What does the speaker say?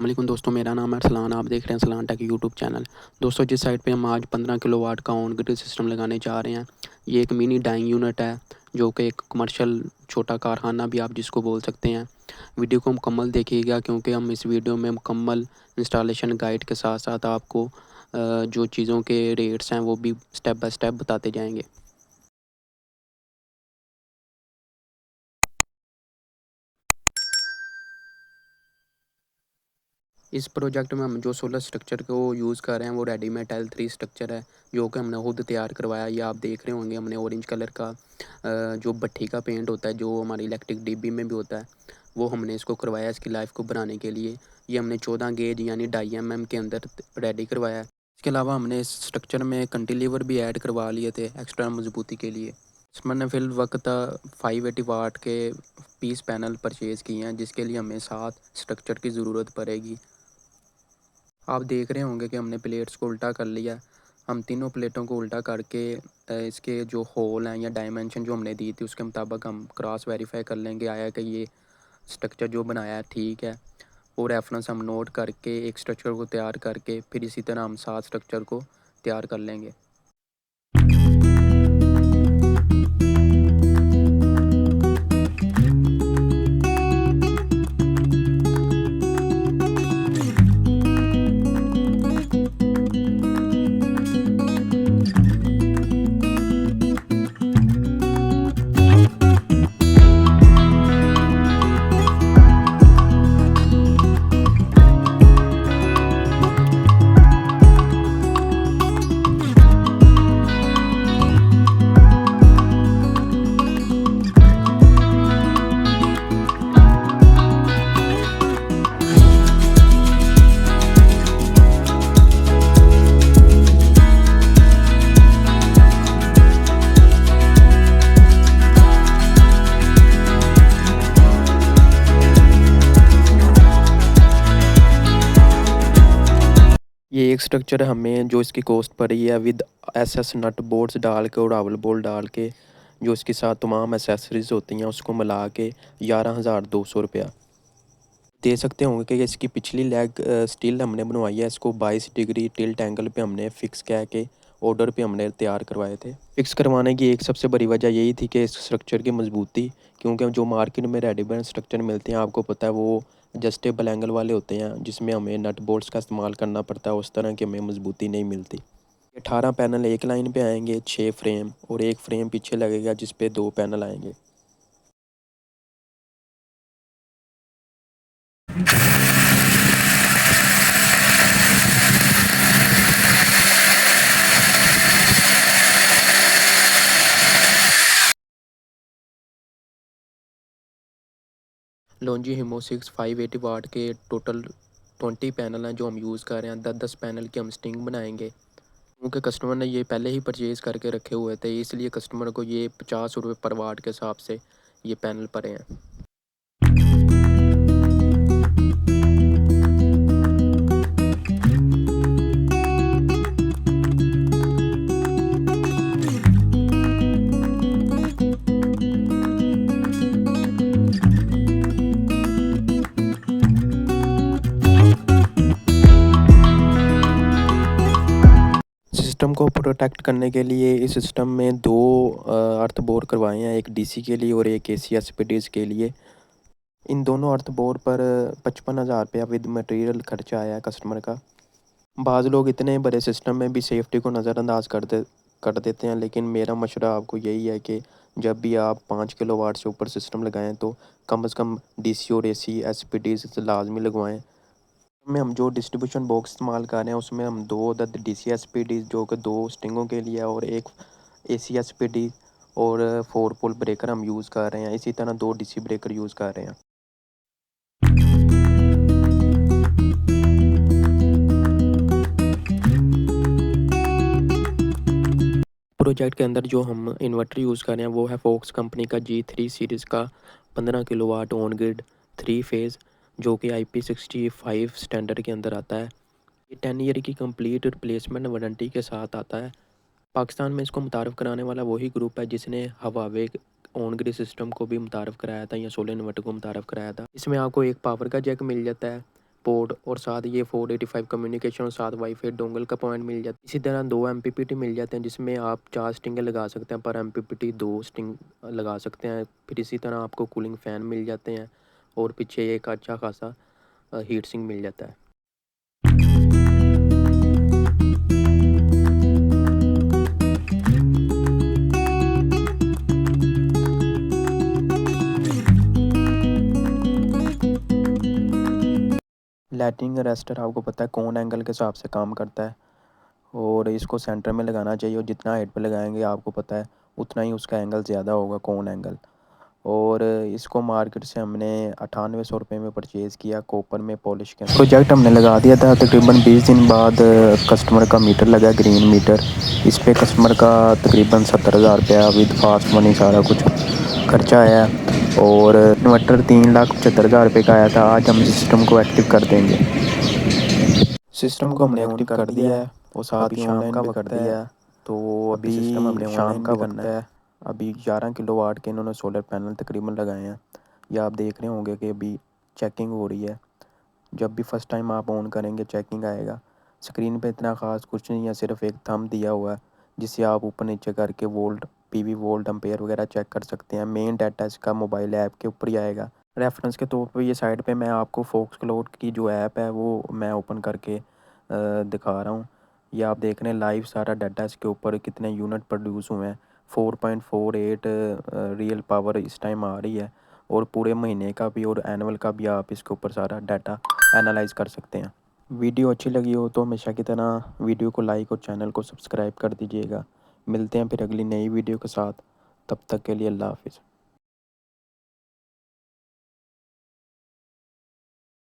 वालेकुम दोस्तों, मेरा नाम है अरसलान। आप देख रहे हैं अरसलान टेक यूट्यूब चैनल। दोस्तों, जिस साइट पे हम आज 15 किलोवाट का ऑन ग्रिड सिस्टम लगाने जा रहे हैं, ये एक मिनी डाइंग यूनिट है, जो कि एक कमर्शियल छोटा कारखाना भी आप जिसको बोल सकते हैं। वीडियो को मुकम्मल देखिएगा, क्योंकि हम इस वीडियो में मुकम्मल इंस्टॉलेशन गाइड के साथ साथ आपको जो चीज़ों के रेट्स हैं वो भी स्टेप बाय स्टेप बताते जाएंगे। इस प्रोजेक्ट में हम जो सोलर स्ट्रक्चर को यूज़ कर रहे हैं वो रेडीमेड L3 स्ट्रक्चर है, जो कि हमने खुद तैयार करवाया। ये आप देख रहे होंगे, हमने ऑरेंज कलर का जो भट्ठी का पेंट होता है, जो हमारी इलेक्ट्रिक डिब्बी में भी होता है, वो हमने इसको करवाया इसकी लाइफ को बनाने के लिए। ये हमने 14 गेज यानी 2.5 mm के अंदर रेडी करवाया है। इसके अलावा हमने इस स्ट्रक्चर में कंटिलीवर भी ऐड करवा लिए थे एक्स्ट्रा मजबूती के लिए। इसमें ने फिल वक्त 580 वाट के पीस पैनल परचेज़ किए हैं, जिसके लिए हमें 7 स्ट्रक्चर की ज़रूरत पड़ेगी। आप देख रहे होंगे कि हमने प्लेट्स को उल्टा कर लिया। हम तीनों प्लेटों को उल्टा करके इसके जो होल हैं या डायमेंशन जो हमने दी थी उसके मुताबिक हम क्रॉस वेरीफाई कर लेंगे, आया कि ये स्ट्रक्चर जो बनाया है ठीक है। वो रेफरेंस हम नोट करके एक स्ट्रक्चर को तैयार करके फिर इसी तरह हम 7 स्ट्रक्चर को तैयार कर लेंगे। ये एक स्ट्रक्चर हमें जो इसकी कॉस्ट पड़ी है विद SS नट बोल्ट्स डाल के और रावल बोल्ट डाल के, जो इसके साथ तमाम एसेसरीज होती हैं उसको मिला के 11,200 रुपया। दे सकते होंगे कि इसकी पिछली लेग स्टील हमने बनवाई है, इसको 22 डिग्री टिल्ट एंगल पे हमने फ़िक्स कह के ऑर्डर पे हमने तैयार करवाए थे। फ़िक्स करवाने की एक सबसे बड़ी वजह यही थी कि इस स्ट्रक्चर की मजबूती, क्योंकि जो मार्केट में रेडीमेड स्ट्रक्चर मिलते हैं आपको पता है वो एडजस्टेबल एंगल वाले होते हैं, जिसमें हमें नट बोल्ट्स का इस्तेमाल करना पड़ता है, उस तरह की हमें मजबूती नहीं मिलती। 18 पैनल एक लाइन पे आएंगे, 6 फ्रेम और एक फ्रेम पीछे लगेगा जिस पे 2 पैनल आएंगे। लॉन्जी हिमो 6 580 वाट के टोटल 20 पैनल हैं जो हम यूज़ कर रहे हैं। 10-10 पैनल की हम स्टिंग बनाएंगे, क्योंकि कस्टमर ने ये पहले ही परचेज़ करके रखे हुए थे, इसलिए कस्टमर को ये 50 रुपये पर वाट के हिसाब से ये पैनल पड़े हैं। सिस्टम को प्रोटेक्ट करने के लिए इस सिस्टम में 2 अर्थ बोर करवाए हैं, एक DC के लिए और एक AC SPDs के लिए। इन दोनों अर्थ बोर पर 55,000 रुपया विद मटेरियल खर्चा आया है कस्टमर का। बाज़ लोग इतने बड़े सिस्टम में भी सेफ्टी को नज़रअंदाज कर देते हैं, लेकिन मेरा मशवरा आपको यही है कि जब भी आप 5 किलोवाट से ऊपर सिस्टम लगाएं तो कम से कम DC और AC SPDs लाजमी लगवाएं। में हम जो डिस्ट्रीब्यूशन बॉक्स इस्तेमाल कर रहे हैं उसमें हम 2 अदद DC SPD जो कि 2 स्टिंगों के लिए और एक AC SPD और 4 पोल ब्रेकर हम यूज़ कर रहे हैं। इसी तरह 2 DC ब्रेकर यूज़ कर रहे हैं। प्रोजेक्ट के अंदर जो हम इन्वर्टर यूज़ कर रहे हैं वो है फोक्स कंपनी का G3 सीरीज़ का 15 किलोवाट ऑन ग्रिड 3 फेज़, जो कि IP65 स्टैंडर्ड के अंदर आता है। ये 10 ईयर की कंप्लीट रिप्लेसमेंट वारंटी के साथ आता है। पाकिस्तान में इसको मुतारफ़ कराने वाला वही ग्रुप है जिसने हवावे ऑन ग्रिड सिस्टम को भी मुतारफ़ कराया था या सोलर इन्वर्टर को मुतारफ़ कराया था। इसमें आपको एक पावर का जैक मिल जाता है, पोर्ट और साथ ये 485 कम्युनिकेशन और साथ वाईफाई डोंगल का पॉइंट मिल जाता है। इसी तरह 2 एमपीपीटी मिल जाते हैं जिसमें आप 4 स्टिंगें लगा सकते हैं, पर एमपीपीटी 2 स्टिंग लगा सकते हैं। फिर इसी तरह आपको कूलिंग फ़ैन मिल जाते हैं और पीछे एक अच्छा खासा हीट सिंक मिल जाता है। लाइटिंग अरेस्टर आपको पता है कौन एंगल के हिसाब से काम करता है और इसको सेंटर में लगाना चाहिए, और जितना हाइट पे लगाएंगे आपको पता है उतना ही उसका एंगल ज़्यादा होगा, कौन एंगल। और इसको मार्केट से हमने 9800 रुपये में परचेज़ किया, कॉपर में पॉलिश के। प्रोजेक्ट हमने लगा दिया था, तकरीबन 20 दिन बाद कस्टमर का मीटर लगा, ग्रीन मीटर। इस पे कस्टमर का तकरीबन 70,000 रुपया विद फास्ट मनी सारा कुछ खर्चा आया, और इन्वर्टर 3,75,000 रुपये का आया था। आज हम सिस्टम को एक्टिव कर देंगे। सिस्टम को हमने एक्टिव कर दिया है और साथ ही शाम का कर दिया है। तो अभी सिस्टम हमने शाम का वक्त है। अभी 11 किलोवाट के इन्होंने सोलर पैनल तकरीबन लगाए हैं। ये आप देख रहे होंगे कि अभी चेकिंग हो रही है। जब भी फर्स्ट टाइम आप ऑन करेंगे चेकिंग आएगा। स्क्रीन पे इतना ख़ास कुछ नहीं है, सिर्फ एक थंब दिया हुआ है जिससे आप ऊपर नीचे करके वोल्ट, पीवी वोल्ट, एम्पेयर वगैरह चेक कर सकते हैं। मेन डाटा इसका मोबाइल ऐप के ऊपर ही आएगा। रेफरेंस के तौर पे ये साइड पे मैं आपको फोक्स क्लाउड की जो ऐप है वो मैं ओपन करके दिखा रहा हूँ। ये आप देख रहे हैं लाइव सारा डाटा इसके ऊपर, कितने यूनिट प्रोड्यूस हुए हैं। 4.48 रियल पावर इस टाइम आ रही है, और पूरे महीने का भी और एनुअल का भी आप इसके ऊपर सारा डाटा एनालाइज कर सकते हैं। वीडियो अच्छी लगी हो तो हमेशा की तरह वीडियो को लाइक और चैनल को सब्सक्राइब कर दीजिएगा। मिलते हैं फिर अगली नई वीडियो के साथ, तब तक के लिए अल्लाह हाफिज़।